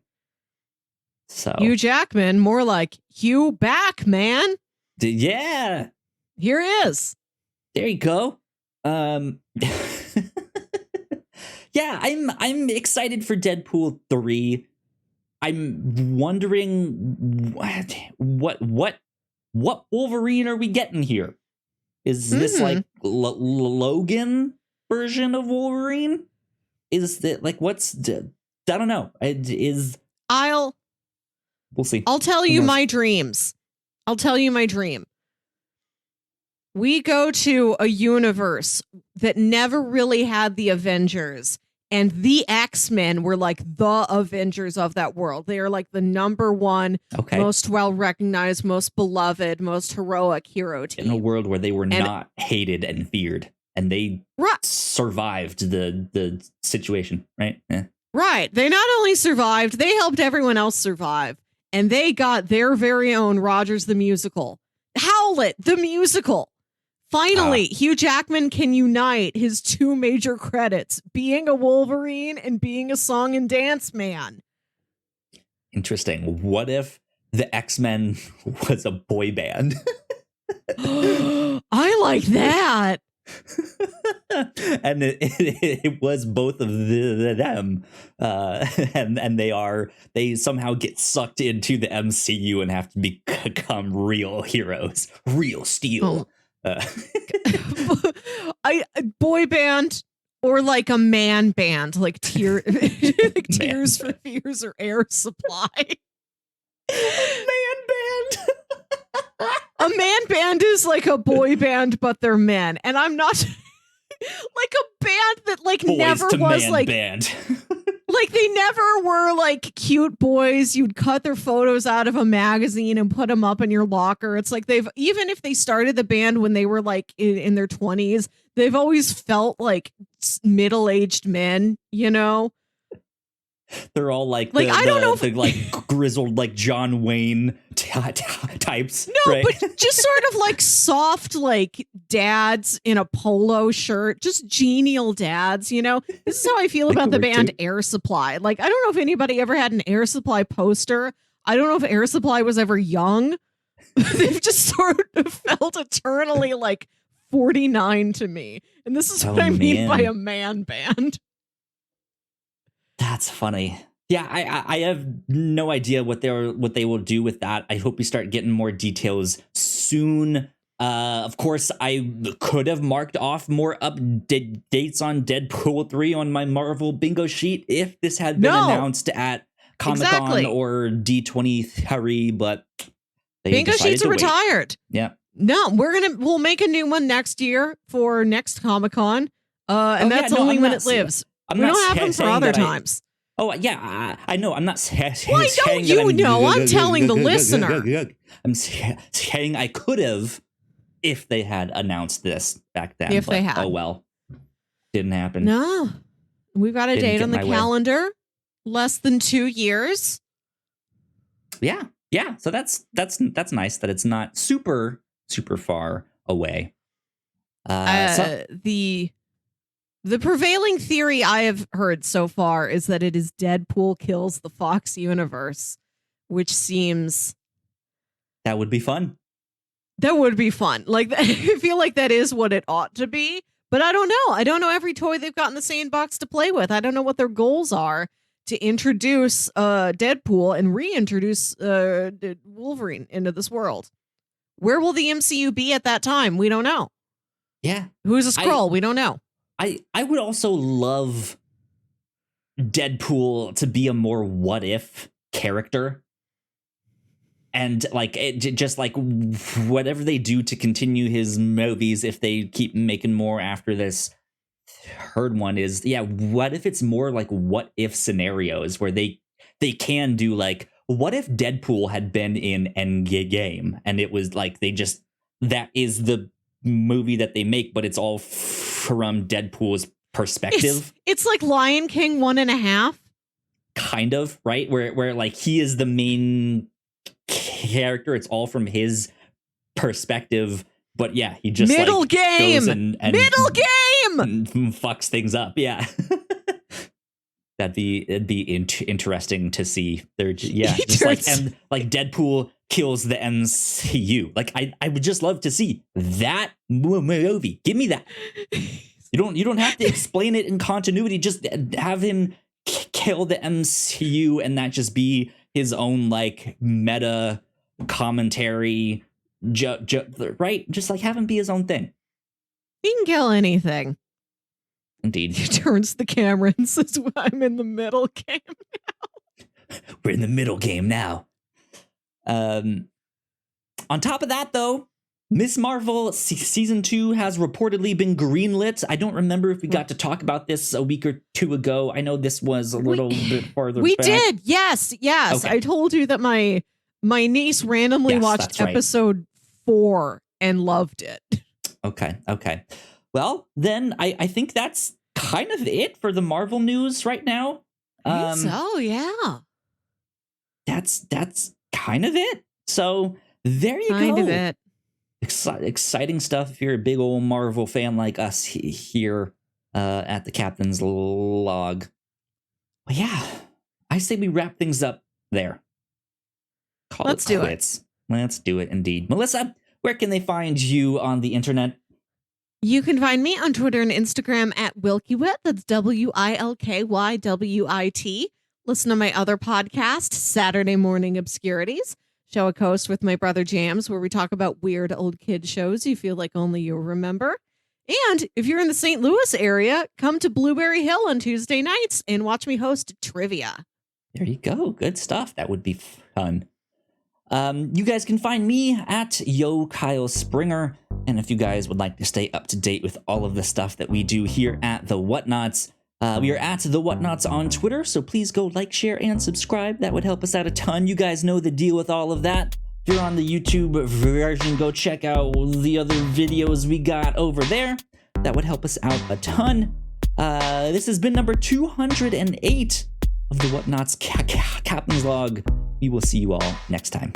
So Hugh Jackman, more like Hugh back, man. Yeah. Here he is. There you go. Yeah, I'm excited for Deadpool 3. I'm wondering what Wolverine are we getting here? Is this like Logan version of Wolverine? Is that like I don't know. We'll see. I'll tell you my dreams. I'll tell you my dream. We go to a universe that never really had the Avengers, and the X-Men were like the Avengers of that world. They are like the number one, most well-recognized, most beloved, most heroic hero team. In a world where they were not hated and feared, and they survived the situation, right? Yeah. Right. They not only survived, they helped everyone else survive. And they got their very own Rogers the Musical. Howlett the Musical. Finally, Hugh Jackman can unite his 2 major credits, being a Wolverine and being a song and dance man. Interesting. What if the X-Men was a boy band? I like that. And it was both of them, and they somehow get sucked into the MCU and have to become real heroes, Real Steel. Boy band Or like a man band, like like Tears for band. Fears or Air Supply. Man band. A man band is like a boy band, but they're men. And I'm not like a band that like Boys never to was man like band. like they never were like cute boys. You'd cut their photos out of a magazine and put them up in your locker. It's like they've, even if they started the band when they were like in their 20s, they've always felt like middle-aged men, you know? They're all like I don't know if, the like grizzled like John Wayne types. no, right? but just sort of like soft like dads in a polo shirt, just genial dads, you know? This is how I feel about the band Air Supply. Like, I don't know if anybody ever had an Air Supply poster. I don't know if Air Supply was ever young. They've just sort of felt eternally like 49 to me. And this is what I mean by a man band. That's funny. Yeah, I have no idea what they will do with that. I hope we start getting more details soon. Of course, I could have marked off more dates on Deadpool 3 on my Marvel bingo sheet if this had been announced at Comic-Con or D23, but bingo sheets are retired. Yeah. No, we'll make a new one next year for next Comic-Con. And that's only when it lives. We don't have them for other times. I know. I'm not saying. Why don't you know? I'm telling the listener. I'm saying I could have if they had announced this back then. If they had. Oh, well. Didn't happen. No. We've got a date on the calendar. Less than 2 years. Yeah. Yeah. So that's nice that it's not super, super far away. The prevailing theory I have heard so far is that it is Deadpool kills the Fox universe, which seems... That would be fun. That would be fun. Like, I feel like that is what it ought to be, but I don't know. I don't know every toy they've got in the sandbox to play with. I don't know what their goals are to introduce Deadpool and reintroduce Wolverine into this world. Where will the MCU be at that time? We don't know. Yeah. Who's a Skrull? We don't know. I would also love Deadpool to be a more what if character. And like it just like whatever they do to continue his movies, if they keep making more after this third one, is what if it's more like what if scenarios where they can do like, what if Deadpool had been in Endgame and it was like that is the movie that they make, but it's all from Deadpool's perspective. It's like Lion King 1.5. Kind of, right? Where like he is the main character. It's all from his perspective. But yeah, he just Middlegame goes and fucks things up. Yeah. It'd be interesting to see. Like Deadpool kills the MCU. Like I would just love to see that movie. Give me that. You don't have to explain it in continuity. Just have him kill the MCU and that just be his own like meta commentary. Right? Just like have him be his own thing. He can kill anything. Indeed. He turns the camera and says, I'm in the middle game now. We're in the middle game now. On top of that, though, Ms. Marvel Season 2 has reportedly been greenlit. I don't remember if we got to talk about this a week or two ago. I know this was a little bit farther We back. did, yes. Okay. I told you that my niece randomly watched episode 4 and loved it. Okay. Well, then I think that's kind of it for the Marvel news right now. Yeah. That's kind of it. So there you go. Kind of it. Exciting stuff if you're a big old Marvel fan like us here at the Captain's Log. Well, yeah, I say we wrap things up there. Let's do it. Let's do it indeed. Melissa, where can they find you on the internet? You can find me on Twitter and Instagram at WilkyWit. That's WILKYWIT. Listen to my other podcast, Saturday Morning Obscurities. Show a coast with my brother Jams, where we talk about weird old kid shows you feel like only you'll remember. And if you're in the St. Louis area, come to Blueberry Hill on Tuesday nights and watch me host trivia. There you go. Good stuff. That would be fun. You guys can find me at Yo Kyle Springer. And if you guys would like to stay up to date with all of the stuff that we do here at the Whatnauts, we are at the Whatnauts on Twitter. So please go like, share, and subscribe. That would help us out a ton. You guys know the deal with all of that. If you're on the YouTube version, go check out the other videos we got over there. That would help us out a ton. This has been number 208 of the Whatnauts Captain's Log. We will see you all next time.